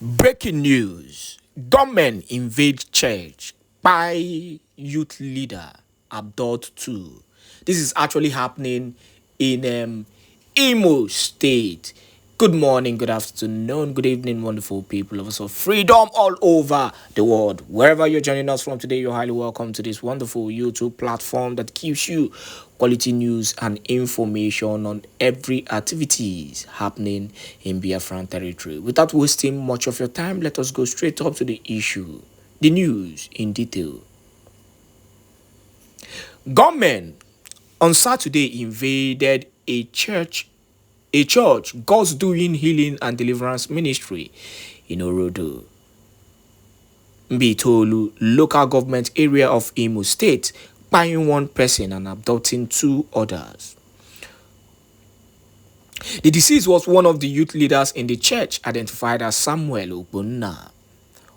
Breaking news. Gunmen invade church. Kpai youth leader abduct two. This is actually happening in Imo State. Good morning, good afternoon, good evening, wonderful people of us of freedom all over the world. Wherever you're joining us from today, you're highly welcome to this wonderful YouTube platform that gives you quality news and information on every activities happening in Biafran territory. Without wasting much of your time, let us go straight up to the issue, the news in detail. Gunmen on Saturday invaded a church, God's Doing Healing and Deliverance Ministry in Orodo, Mbaitolu, local government area of Imo State, buying one person and abducting two others. The deceased was one of the youth leaders in the church, identified as Samuel Ogbonna.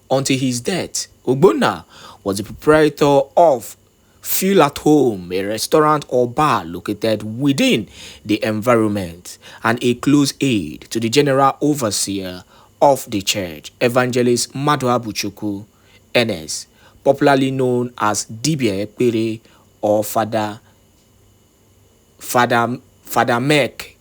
Until his death, Ogbonna was the proprietor of Feel at Home, a restaurant or bar located within the environment, and a close aide to the general overseer of the church, Evangelist Madwa Buchuku, NS, popularly known as Dibia Ekpere or Father Mek.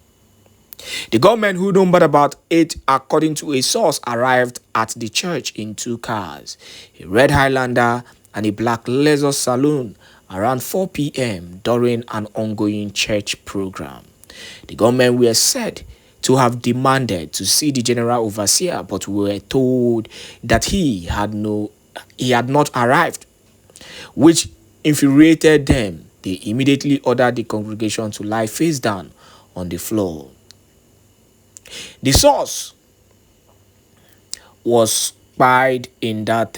The gunmen, who numbered about 8, according to a source, arrived at the church in 2 cars, a red Highlander and a black Lexus saloon, around 4 p.m. during an ongoing church program. The gunmen were said to have demanded to see the general overseer, but were told that he had not arrived, which infuriated them. They immediately ordered the congregation to lie face down on the floor. The source was spied in that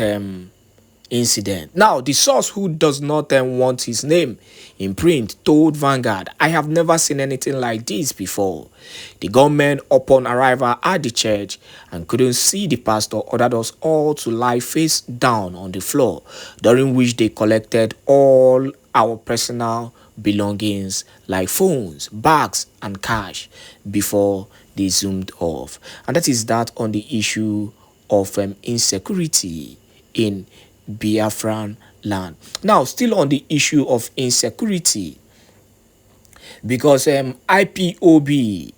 incident. Now, the source, who does not want his name in print, told Vanguard, "I have never seen anything like this before." The gunmen, upon arrival at the church and couldn't see the pastor, ordered us all to lie face down on the floor, during which they collected all our personal belongings like phones, bags, and cash before they zoomed off. And that is that on the issue of insecurity in Biafran land. Now, still on the issue of insecurity, because IPOB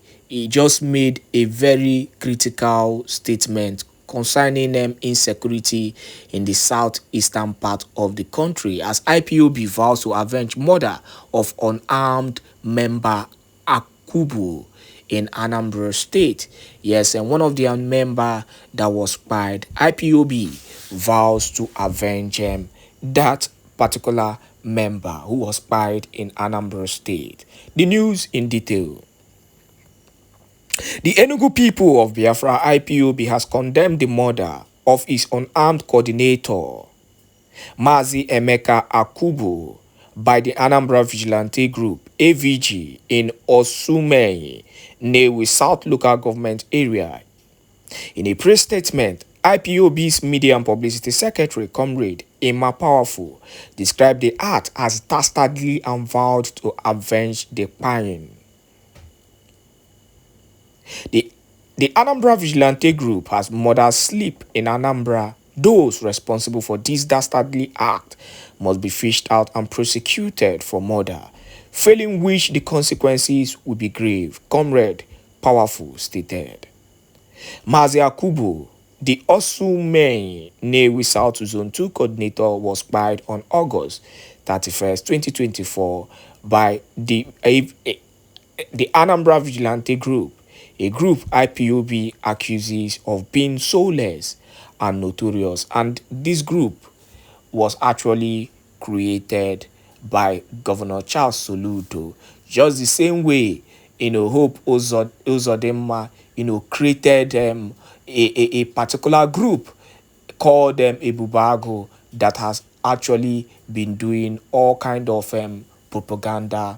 just made a very critical statement concerning insecurity in the southeastern part of the country, as IPOB vows to avenge murder of unarmed member Akubu in Anambra State. Yes, and one of their member that was spied, IPOB vows to avenge that particular member who was spied in Anambra State. The news in detail. The Enugu people of Biafra, IPOB, has condemned the murder of its unarmed coordinator, Mazi Emeka Akubu, by the Anambra Vigilante Group, AVG, in Osumei, Newi South Local Government Area. In a press statement, IPOB's Media and Publicity Secretary, Comrade Emma Powerful, described the act as dastardly and vowed to avenge the Kpai. The Anambra Vigilante Group has murdered sleep in Anambra. Those responsible for this dastardly act must be fished out and prosecuted for murder, failing which the consequences will be grave, Comrade Powerful stated. Mazi Akubu, the Osumei Newi South Zone 2 coordinator, was spied on August 31st, 2024 by the Anambra Vigilante Group, a group IPOB accuses of being soulless and notorious. And this group was actually created by Governor Charles Soludo, just the same way, Hope Uzodinma, created a particular group called Ebubago that has actually been doing all kind of propaganda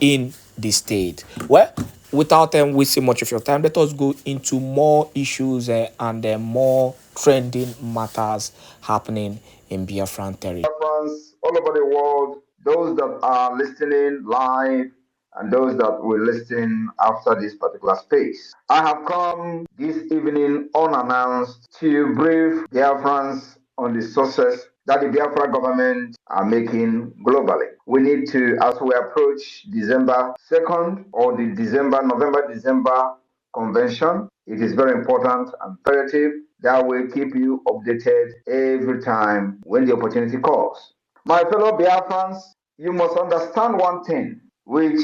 in the state. Well, without wasting much of your time, let us go into more issues and more trending matters happening in Biafran territory. Biafrans all over the world, those that are listening live and those that will listen after this particular space. I have come this evening unannounced to brief Biafrans on the success that the Biafra government are making globally. We need to, as we approach December 2nd or the November-December convention, it is very important and imperative that we keep you updated every time when the opportunity calls. My fellow Biafrans, you must understand one thing, which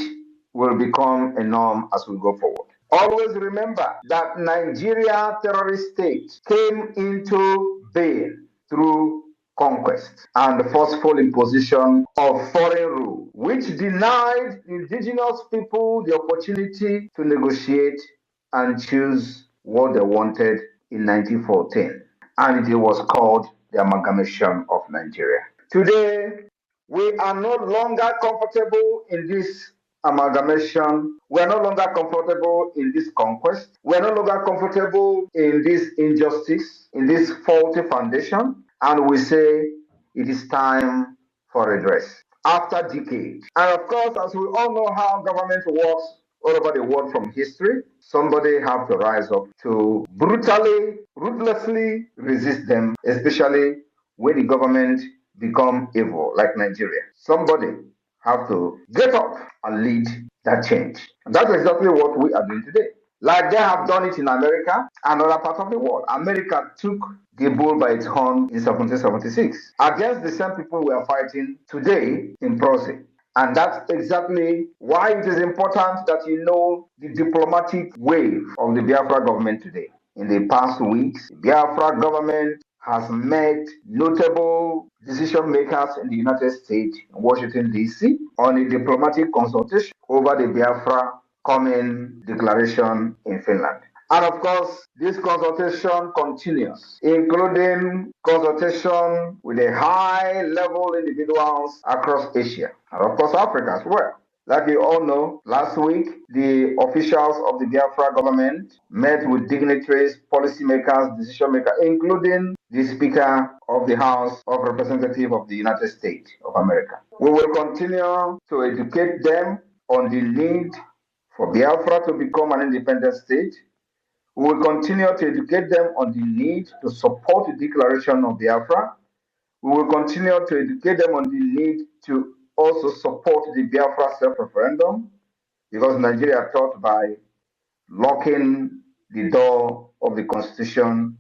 will become a norm as we go forward. Always remember that Nigeria terrorist state came into being through conquest and the forceful imposition of foreign rule, which denied indigenous people the opportunity to negotiate and choose what they wanted in 1914. And it was called the amalgamation of Nigeria. Today, we are no longer comfortable in this amalgamation. We are no longer comfortable in this conquest. We are no longer comfortable in this injustice, in this faulty foundation. And we say it is time for redress after decades. And of course, as we all know how government works all over the world from history, somebody have to rise up to brutally, ruthlessly resist them, especially when the government become evil like Nigeria. Somebody have to get up and lead that change. And that's exactly what we are doing today. Like they have done it in America and other parts of the world. America took the bull by its horn in 1776 against the same people we are fighting today in proxy. And that's exactly why it is important that you know the diplomatic wave of the Biafra government today. In the past weeks, the Biafra government has met notable decision makers in the United States, Washington, D.C., on a diplomatic consultation over the Biafra Common Declaration in Finland. And of course, this consultation continues, including consultation with the high level individuals across Asia, and of course, Africa as well. Like you all know, last week, the officials of the Biafra government met with dignitaries, policymakers, decision makers, including the Speaker of the House of Representatives of the United States of America. We will continue to educate them on the need for Biafra to become an independent state. We will continue to educate them on the need to support the declaration of Biafra. We will continue to educate them on the need to also support the Biafra self-referendum, because Nigeria thought by locking the door of the constitution,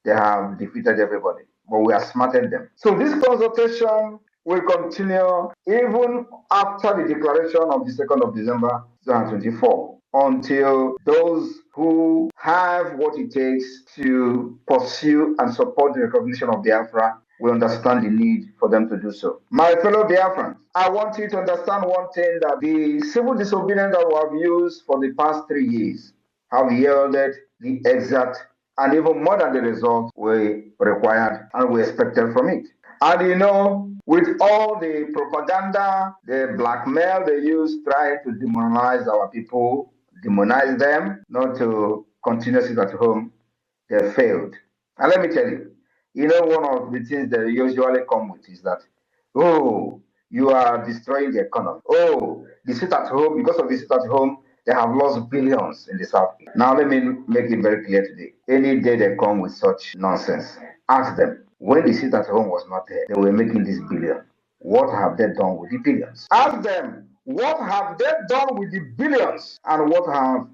they have defeated everybody. But we are smarting them. So this consultation will continue even after the declaration of the 2nd of December 2024, until those who have what it takes to pursue and support the recognition of Biafra will understand the need for them to do so. My fellow Biafrans, I want you to understand one thing, that the civil disobedience that we have used for the past 3 years have yielded the exact and even more than the result we required and we expected from it. And you know, with all the propaganda, the blackmail they use trying to demonize our people, demonize them, not to continue to sit at home, they failed. And let me tell you, you know, one of the things they usually come with is that, oh, you are destroying the economy. Oh, the sit at home, because of the sit at home, they have lost billions in the South. Now, let me make it very clear today. Any day they come with such nonsense, ask them. When the sit at home was not there, they were making this billion. What have they done with the billions? Ask them, what have they done with the billions? And what have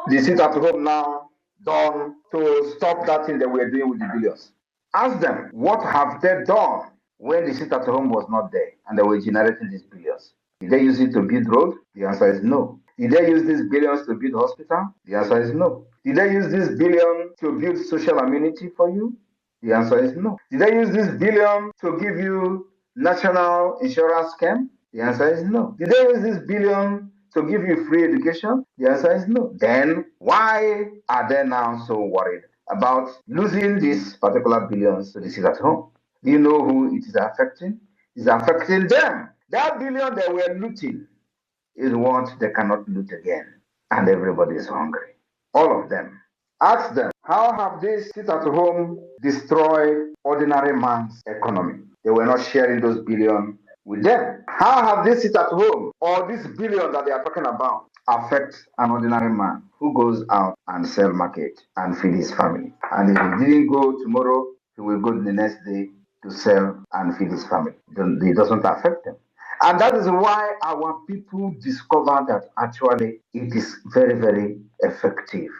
the sit at home now done to stop that thing they were doing with the billions? Ask them, what have they done when the sit at home was not there and they were generating these billions? Did they use it to build road? The answer is no. Did they use these billions to build hospital? The answer is no. Did they use this billion to build social amenity for you? The answer is no. Did they use this billion to give you national insurance scheme? The answer is no. Did they use this billion to give you free education? The answer is no. Then why are they now so worried about losing these particular billions to the sit at home? Do you know who it is affecting? It's affecting them. That billion they were looting is what they cannot loot again. And everybody is hungry. All of them. Ask them, how have they sit at home destroyed ordinary man's economy? They were not sharing those billions with them. How have they sit at home, or this billion that they are talking about, affect an ordinary man who goes out and sell market and feed his family? And if he didn't go tomorrow, he will go the next day to sell and feed his family. It doesn't affect them. And that is why our people discover that actually it is very, very effective.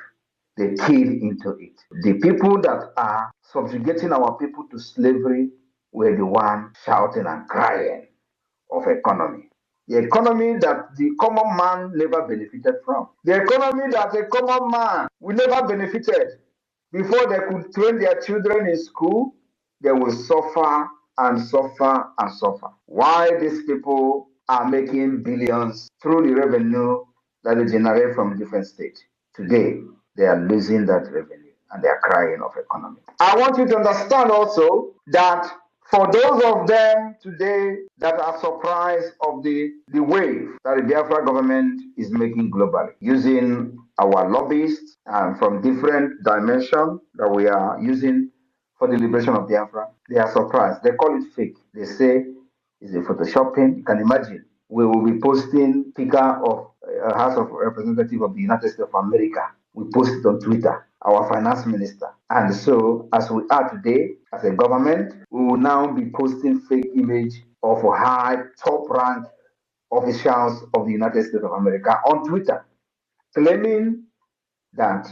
They keyed into it. The people that are subjugating our people to slavery were the one shouting and crying of economy. The economy that the common man never benefited from. The economy that a common man will never benefited. Before they could train their children in school, they will suffer and suffer and suffer. Why these people are making billions through the revenue that they generate from different states. Today, they are losing that revenue and they are crying of economy. I want you to understand also that for those of them today that are surprised of the wave that the Biafra government is making globally, using our lobbyists from different dimensions that we are using for the liberation of Biafra, they are surprised. They call it fake. They say it's a photoshopping. You can imagine. We will be posting Speaker of House of Representatives of the United States of America. We post it on Twitter, our finance minister. And so, as we are today, as a government, we will now be posting fake image of high, top-rank officials of the United States of America on Twitter, claiming that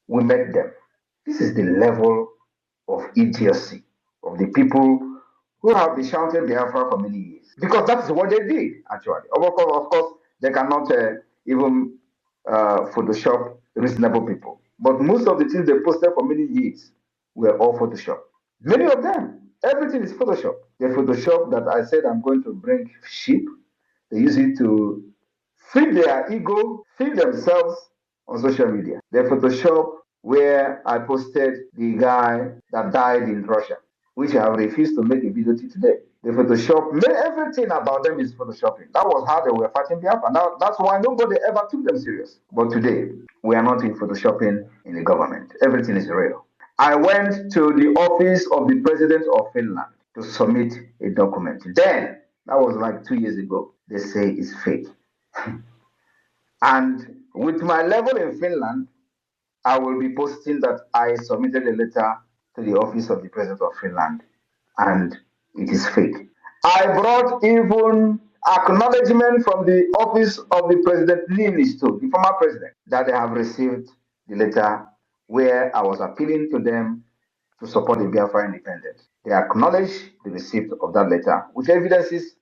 we met them. This is the level of idiocy of the people who have been shouting Biafra for many years. Because that is what they did, actually. Of course, they cannot even Photoshop reasonable people. But most of the things they posted for many years were all Photoshop. Many of them, everything is Photoshop. The Photoshop that I said I'm going to bring sheep, they use it to feed their ego, feed themselves on social media. The Photoshop where I posted the guy that died in Russia, which I have refused to make a video to today. The Photoshop, everything about them is Photoshopping. That was how they were fighting Biafra. Now, that's why nobody ever took them serious. But today, we are not in Photoshopping in the government. Everything is real. I went to the office of the president of Finland to submit a document. Then, that was like 2 years ago, they say it's fake. And with my level in Finland, I will be posting that I submitted a letter to the office of the president of Finland and it is fake. I brought even acknowledgement from the office of the president Niinisto, the former president, that they have received the letter where I was appealing to them to support the Biafra independence. They acknowledge the receipt of that letter with evidences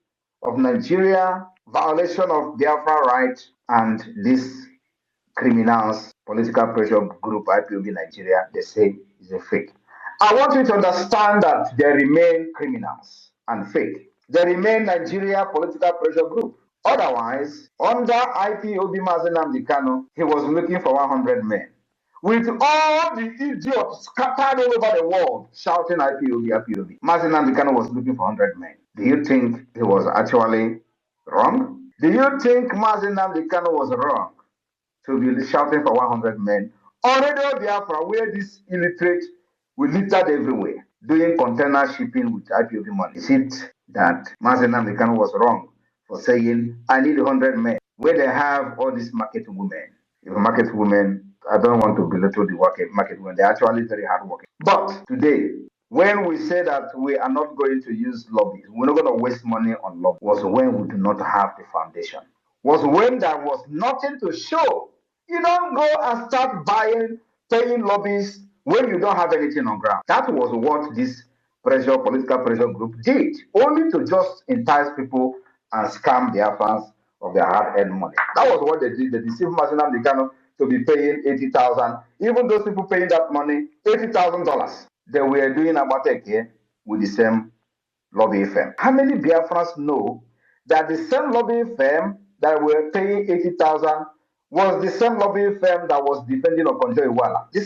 of Nigeria, violation of Biafra rights, and this criminals, political pressure group IPOB Nigeria, they say is a fake. I want you to understand that they remain criminals and fake. They remain Nigeria political pressure group. Otherwise, under IPOB Mazi Nnamdi Kanu, he was looking for 100 men. With all the idiots scattered all over the world shouting IPOB, IPOB, Mazi Nnamdi Kanu was looking for 100 men. Do you think he was actually wrong? Do you think Mazi Nnamdi Kanu was wrong to be shouting for 100 men on Radio Biafra, where these illiterates were littered everywhere, doing container shipping with IPOB money? Is it that Mazi Nnamdi Kanu was wrong for saying, I need 100 men, where they have all these market women? If market women, I don't want to belittle the market women, they're actually very hardworking. But today, when we say that we are not going to use lobbies, we're not going to waste money on lobbies, was when we do not have the foundation, was when there was nothing to show. You don't go and start paying lobbies when you don't have anything on ground. That was what this political pressure group did, only to just entice people and scam their fans of their hard-earned money. That was what they did. They deceived Mazi Nnamdi Kanu to be paying 80,000. Even those people paying that money, $80,000, they were doing Abatek here with the same lobby firm. How many Biafrans know that the same lobby firm that were paying 80,000 was the same lobby firm that was defending Okonjo Iweala? The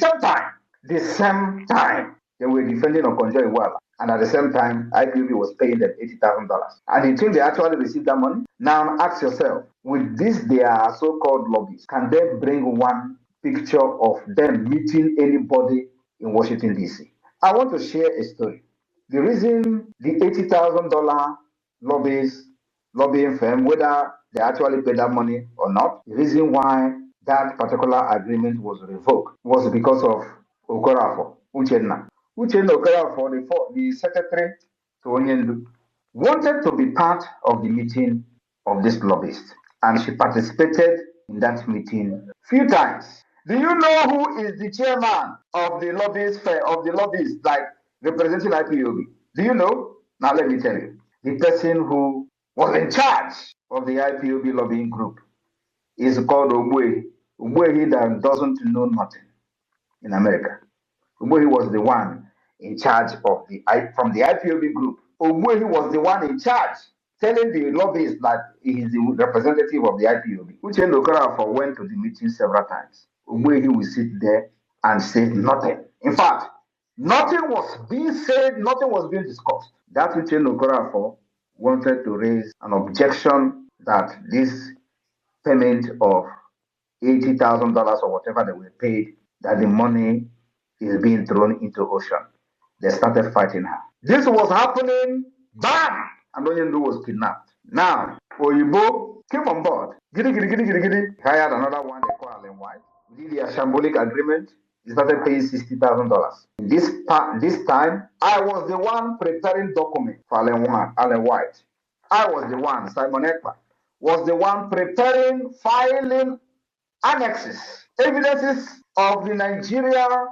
same time they were defending Okonjo Iweala, and at the same time IPOB was paying them $80,000. And you think they actually received that money? Now ask yourself, with this their so-called lobbies, can they bring one picture of them meeting anybody in Washington, D.C.? I want to share a story. The reason the $80,000 lobbying firm, whether they actually paid that money or not. The reason why that particular agreement was revoked was because of Okorafor, Uchenna. Uchenna Okorafor, the secretary to Onyendu, wanted to be part of the meeting of this lobbyist, and she participated in that meeting few times. Do you know who is the chairman of the lobbyist fair, of the lobbyists, like representing IPOB? Do you know? Now let me tell you. The person who was in charge of the IPOB lobbying group is called Ogbuehi. Ogbuehi that doesn't know nothing in America. Ogbuehi was the one in charge of from the IPOB group. Ogbuehi was the one in charge telling the lobbyists that he is the representative of the IPOB. Uchenna Okorafor went to the meeting several times. Ogbuehi will sit there and say nothing. In fact, nothing was being said, nothing was being discussed. That Uchenna Okorafor wanted to raise an objection that this payment of $80,000 or whatever they were paid, that the money is being thrown into ocean. They started fighting her. This was happening, bam! And Onyendu was kidnapped. Now, Oyibo came on board. Giddy, giddy, giddy, giddy, giddy. Hired another one they call Allen White. We did the shambolic agreement. He started paying $60,000. This time, I was the one preparing documents for Allen White. I was the one, Simon Ekpa, was the one preparing, filing annexes, evidences of the Nigeria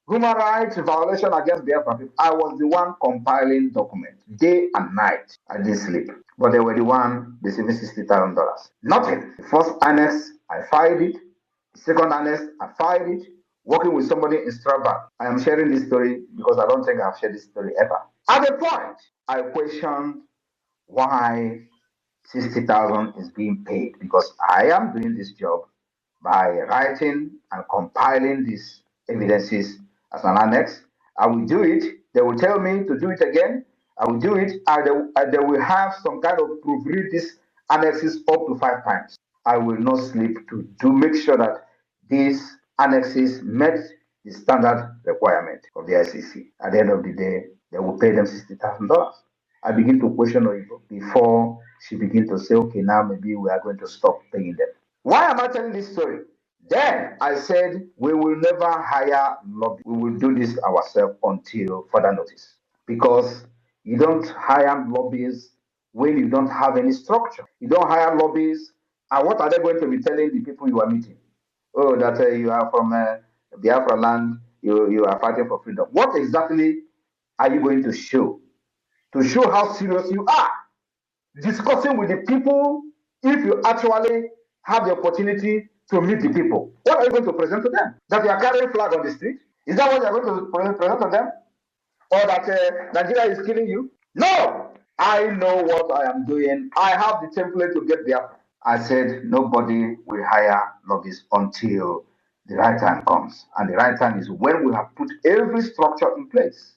human rights violation against Biafra people. I was the one compiling documents day and night. I didn't sleep. But they were the one receiving $60,000. Nothing. The first annex, I filed it. The second annex, I filed it. Working with somebody in Strasbourg. I am sharing this story because I don't think I've shared this story ever. At a point, I questioned why 60,000 is being paid, because I am doing this job by writing and compiling these evidences as an annex. I will do it. They will tell me to do it again. I will do it, and they will have some kind of proofread these annexes up to 5 times. I will not sleep to make sure that these annexes met the standard requirement of the ICC. At the end of the day, they will pay them $60,000. I begin to question Oyibo before she begin to say, okay, now maybe we are going to stop paying them. Why am I telling this story? Then I said, we will never hire lobby. We will do this ourselves until further notice. Because you don't hire lobbyists when you don't have any structure. You don't hire lobbyists, and what are they going to be telling the people you are meeting? Oh, that you are from Biafra land, you are fighting for freedom. What exactly are you going to show? To show how serious you are. Discussing with the people, if you actually have the opportunity to meet the people, what are you going to present to them? That you are carrying flag on the street? Is that what you are going to present to them? Or that Nigeria is killing you? No! I know what I am doing. I have the template to get there. I said nobody will hire lobbyists until the right time comes. And the right time is when we have put every structure in place,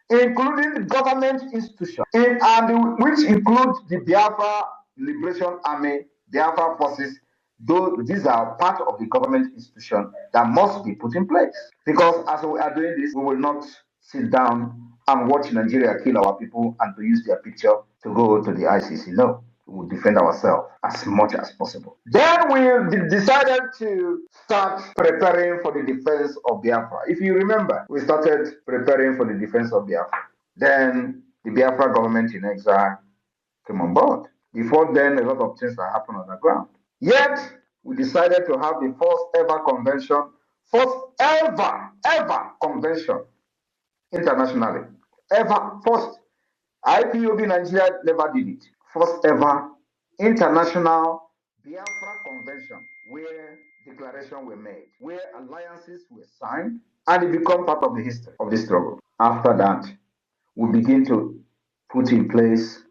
including government institutions, which include the Biafra Liberation Army, Biafra forces. Though these are part of the government institution that must be put in place. Because as we are doing this, we will not sit down and watch Nigeria kill our people and to use their picture to go to the ICC. No, we will defend ourselves as much as possible. Then we decided to start preparing for the defense of Biafra. If you remember, we started preparing for the defense of Biafra. Then the Biafra government in exile came on board. Before then, a lot of things that happened on the ground. Yet, we decided to have the first ever convention, first ever convention internationally. First. IPOB Nigeria never did it. First ever international Biafra convention where declarations were made, where alliances were signed, and it became part of the history of the struggle. After that, we begin to put in place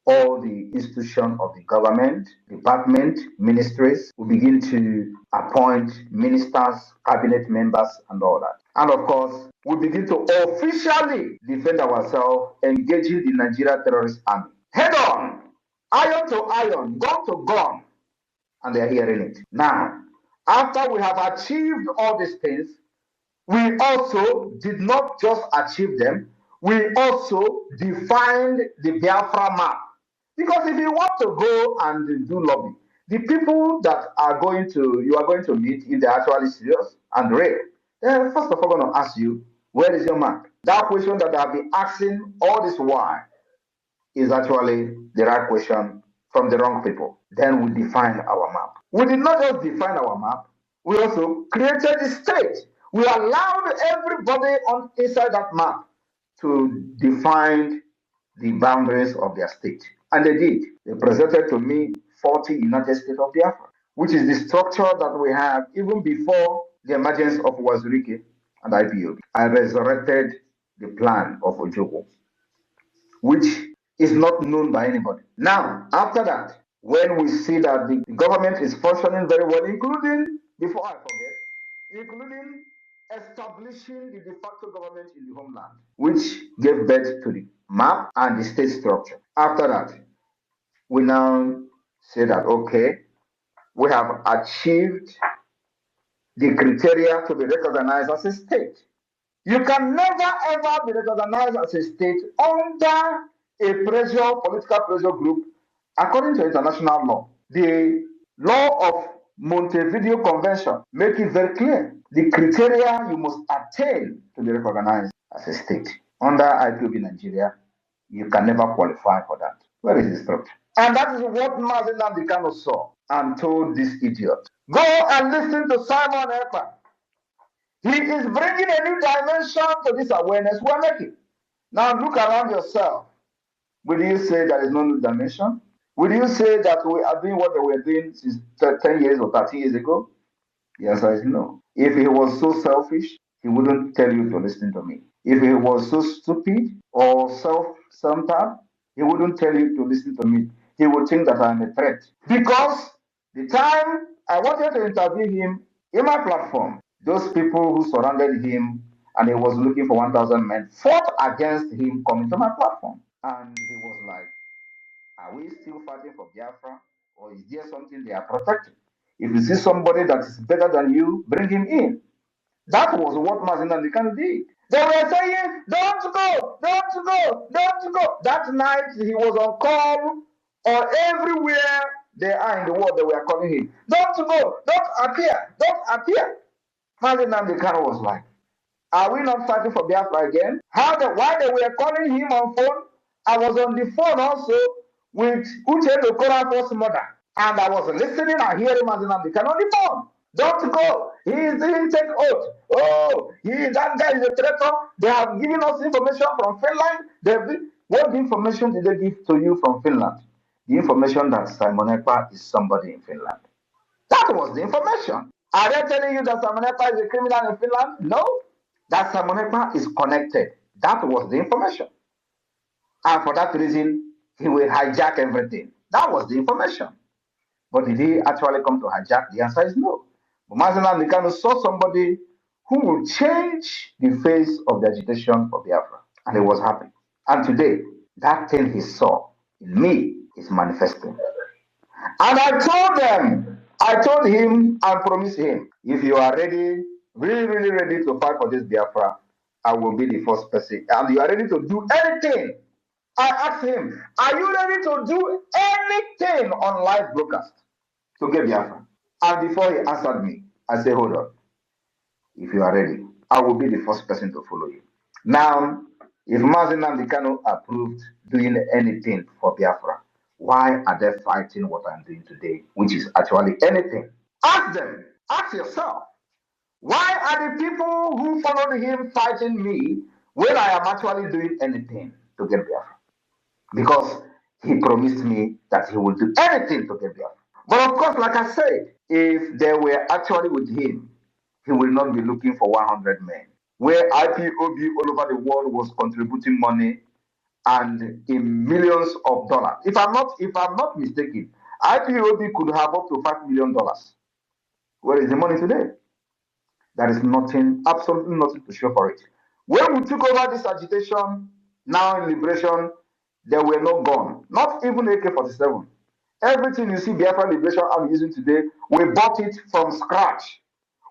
all the institutions of the government, department, ministries. We begin to appoint ministers, cabinet members, and all that. And of course, we begin to officially defend ourselves, engaging the Nigeria terrorist army. Head on, iron to iron, gun to gun, and they're hearing it. Now, after we have achieved all these things, we also did not just achieve them, we also defined the Biafra map. Because if you want to go and do lobby, the people that you are going to meet, if they're actually serious and real, they're first of all going to ask you, where is your map? That question that I've been asking all this while is actually the right question from the wrong people. Then we define our map. We did not just define our map, we also created the state. We allowed everybody inside that map to define the boundaries of their state. And they did. They presented to me 40 United States of Biafra, which is the structure that we have even before the emergence of Wazirike and IPOB. I resurrected the plan of Ojoko, which is not known by anybody. Now, after that, when we see that the government is functioning very well, including, before I forget, including establishing the de facto government in the homeland, which gave birth to the map and the state structure. After that, we now say that, okay, we have achieved the criteria to be recognized as a state. You can never ever be recognized as a state under a political pressure group, according to international law. The law of Montevideo Convention make it very clear. The criteria you must attain to be recognized as a state. Under IPOB Nigeria, you can never qualify for that. Where is the structure? And that is what Mazi Nnamdi Kanu saw and told this idiot. Go and listen to Simon Ekpa. He is bringing a new dimension to this awareness we're making. Now look around yourself. Will you say there is no new dimension? Will you say that we are doing what we were doing since 10 years or 30 years ago? The answer is no. If he was so selfish, he wouldn't tell you to listen to me. If he was so stupid or self-centered, he wouldn't tell you to listen to me. He would think that I'm a threat. Because the time I wanted to interview him in my platform, those people who surrounded him and he was looking for 1,000 men fought against him coming to my platform. And he was like, are we still fighting for Biafra? Or is there something they are protecting? If you see somebody that is better than you, bring him in. That was what Mazi Nnamdi Kanu did. They were saying, don't go, don't go, don't go. That night he was on call, or everywhere they are in the world, they were calling him. Don't go, don't appear, don't appear. Mazi Nnamdi Kanu was like, are we not fighting for Biafra again? Why they were calling him on phone? I was on the phone also with Uche Okorafor's mother. And I was listening and hearing Mazi Nnamdi Kanu on the phone. Don't go. He didn't take oath. Oh, that guy is a traitor. They have given us information from Finland. What information did they give to you from Finland? The information that Simon Ekpa is somebody in Finland. That was the information. Are they telling you that Simon Ekpa is a criminal in Finland? No. That Simon Ekpa is connected. That was the information. And for that reason, he will hijack everything. That was the information. But did he actually come to hijack? The answer is no. But Mazi Nnamdi Kanu saw somebody who will change the face of the agitation for Biafra. And he was happy. And today, that thing he saw in me is manifesting. And I told him and promised him, if you are ready, really, really ready to fight for this Biafra, I will be the first person. And you are ready to do anything. I asked him, are you ready to do anything on live broadcast to get Biafra? And before he answered me, I said, hold on. If you are ready, I will be the first person to follow you. Now, if Mazi Nnamdi Kanu approved doing anything for Biafra, why are they fighting what I'm doing today, which is actually anything? Ask them. Ask yourself. Why are the people who followed him fighting me when I am actually doing anything to get Biafra? Because he promised me that he would do anything to get Biafra. But of course, like I said, if they were actually with him, he will not be looking for 100 men. Where IPOB all over the world was contributing money and in millions of dollars. If I'm not mistaken, IPOB could have up to $5 million. Where is the money today? There is nothing, absolutely nothing to show for it. When we took over this agitation, now in liberation, there were no gun, not even AK-47. Everything you see Biafra Liberation Army using today, we bought it from scratch.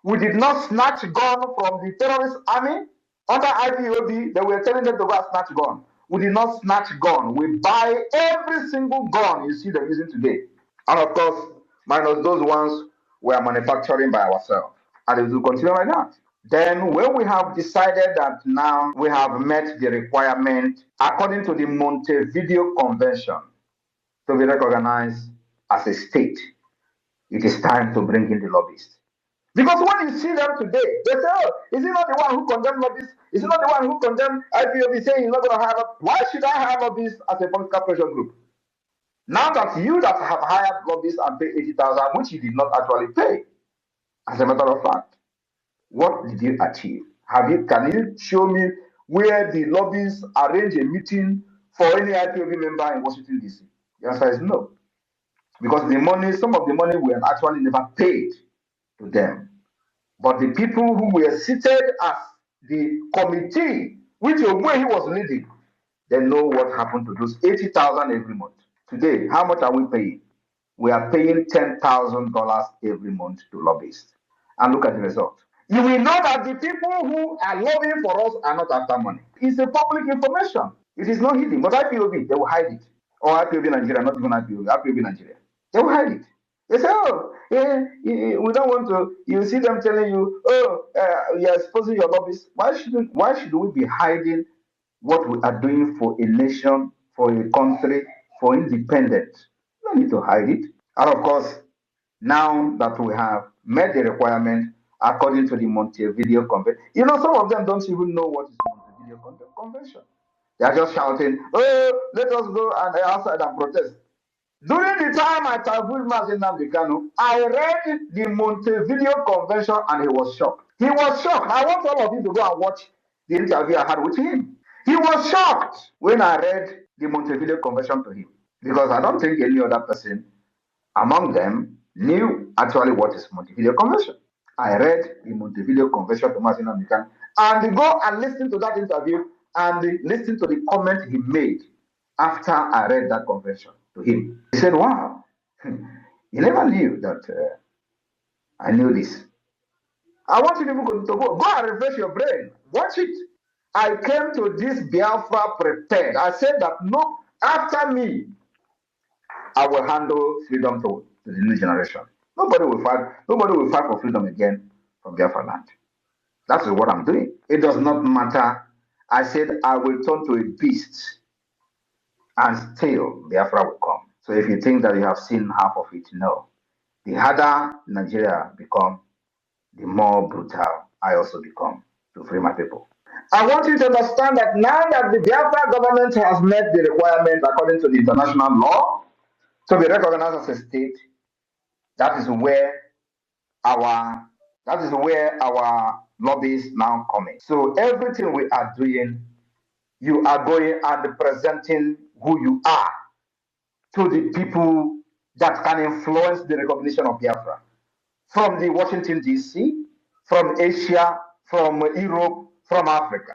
We did not snatch gun from the terrorist army. Under IPOB, they were telling them to go and snatch gun. We did not snatch gun. We buy every single gun you see them using today. And of course, minus those ones we are manufacturing by ourselves. And it will continue like that. Then when we have decided that now we have met the requirement according to the Montevideo Convention to be recognized as a state, it is time to bring in the lobbyists. Because when you see them today, they say, oh, is he not the one who condemned lobbyists? Is he not the one who condemned IPOB saying he's not going to hire lobbyists? Why should I hire lobbyists as a political pressure group? Now that you that have hired lobbyists and paid 80,000, which you did not actually pay, as a matter of fact, what did you achieve? Can you show me where the lobbyists arrange a meeting for any IPOB member in Washington, D.C.? The answer is no. Because the money, some of the money were actually never paid to them. But the people who were seated as the committee, which way he was leading, they know what happened to those 80,000 every month. Today, how much are we paying? We are paying $10,000 every month to lobbyists. And look at the result. You will know that the people who are lobbying for us are not after money. It's a public information. It is not hidden. But IPOB, they will hide it. Or IPOB Nigeria, not even IPOB, IPOB Nigeria. They will hide it. They say, oh, yeah, we don't want to. You see them telling you, oh, you're exposing your lobbyists. Why should we be hiding what we are doing for a nation, for a country, for independence? No need to hide it. And of course, now that we have met the requirement according to the Montevideo Convention, some of them don't even know what is Montevideo Convention. They are just shouting, oh, let us go and outside and protest. During the time I interviewed Nnamdi Kanu, I read the Montevideo Convention and he was shocked. He was shocked. I want all of you to go and watch the interview I had with him. He was shocked when I read the Montevideo Convention to him, because I don't think any other person among them knew actually what is Montevideo Convention. I read the Montevideo Convention to Nnamdi Kanu, and go and listen to that interview and listen to the comment he made after I read that convention to him. He said, wow, you never knew that I knew this. I want you to go and refresh your brain. Watch it. I came to this Biafra prepared. I said that, no, after me, I will handle freedom to the new generation. Nobody will fight for freedom again from Biafra land. That is what I'm doing. It does not matter. I said I will turn to a beast and still Biafra will come. So if you think that you have seen half of it, no. The harder Nigeria become, the more brutal I also become to free my people. I want you to understand that now that the Biafra government has met the requirement according to the international law to be recognized as a state, that is where our lobbies now come in. So everything we are doing, you are going and presenting who you are to the people that can influence the recognition of Biafra. From the Washington, D.C., from Asia, from Europe, from Africa.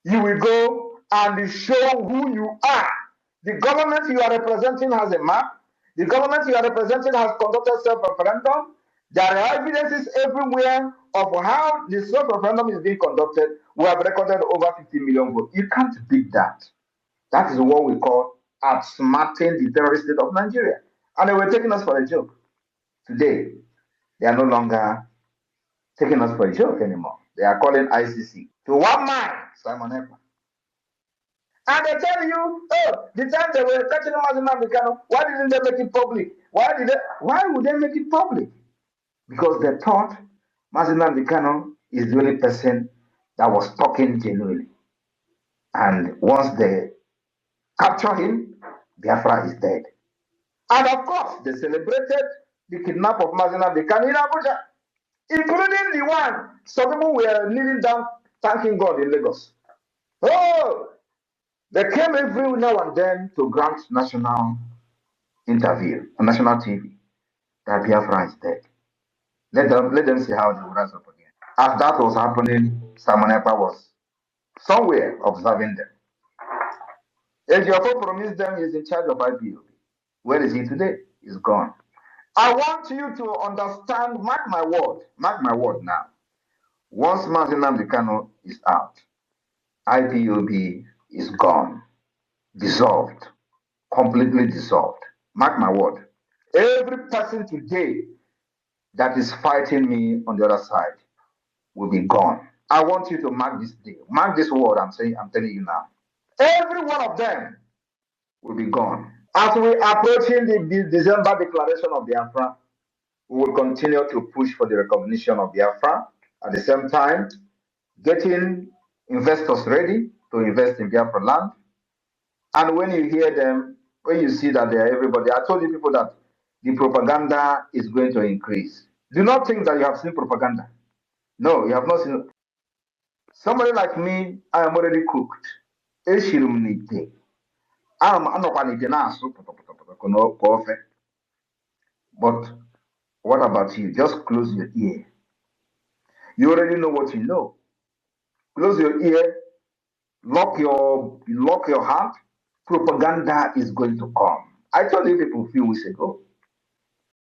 You will go and show who you are. The government you are representing has a map. The government you are representing has conducted self-referendum. There are evidences everywhere of how the self-referendum is being conducted. We have recorded over 50 million votes. You can't beat that. That is what we call outsmarting the terrorist state of Nigeria. And they were taking us for a joke. Today, they are no longer taking us for a joke anymore. They are calling ICC to one man, Simon Ekpa. And they tell you, oh, the time they were catching Nnamdi Kanu, why didn't they make it public? Why would they make it public? Because they thought Nnamdi Kanu is the only person that was talking genuinely. And once they capture him, Biafra is dead. And of course, they celebrated the kidnap of Nnamdi Kanu in Abuja, including the one some people were kneeling down thanking God in Lagos. Oh, they came every now and then to grant national interview on national TV that Biafra is dead. Let them see how they will rise up again. As that was happening, Simon Ekpa was somewhere observing them. Ejiofor promised them he's in charge of IPOB. Where is he today? He's gone. I want you to understand, mark my word now. Once Nnamdi Kanu is out, IPOB is gone. dissolved, completely dissolved. Mark my word. Every person today that is fighting me on the other side will be gone. I want you to mark this day. Mark this word I'm telling you now. Every one of them will be gone. As we are approaching the December declaration of Biafra, we will continue to push for the recognition of Biafra. At the same time, getting investors ready to invest in Biafra land. And when you hear them, when you see that they are everybody, I told you people that the propaganda is going to increase. Do not think that you have seen propaganda. No, you have not seen. Somebody like me, I am already cooked. Eshirum n'ite. Anọkwa n'ite na-asụ pụtọpụtọpụtọ ka ofe. But what about you? Just close your ear. You already know what you know. Close your ear, lock your heart. Propaganda is going to come. I told you people a few weeks ago.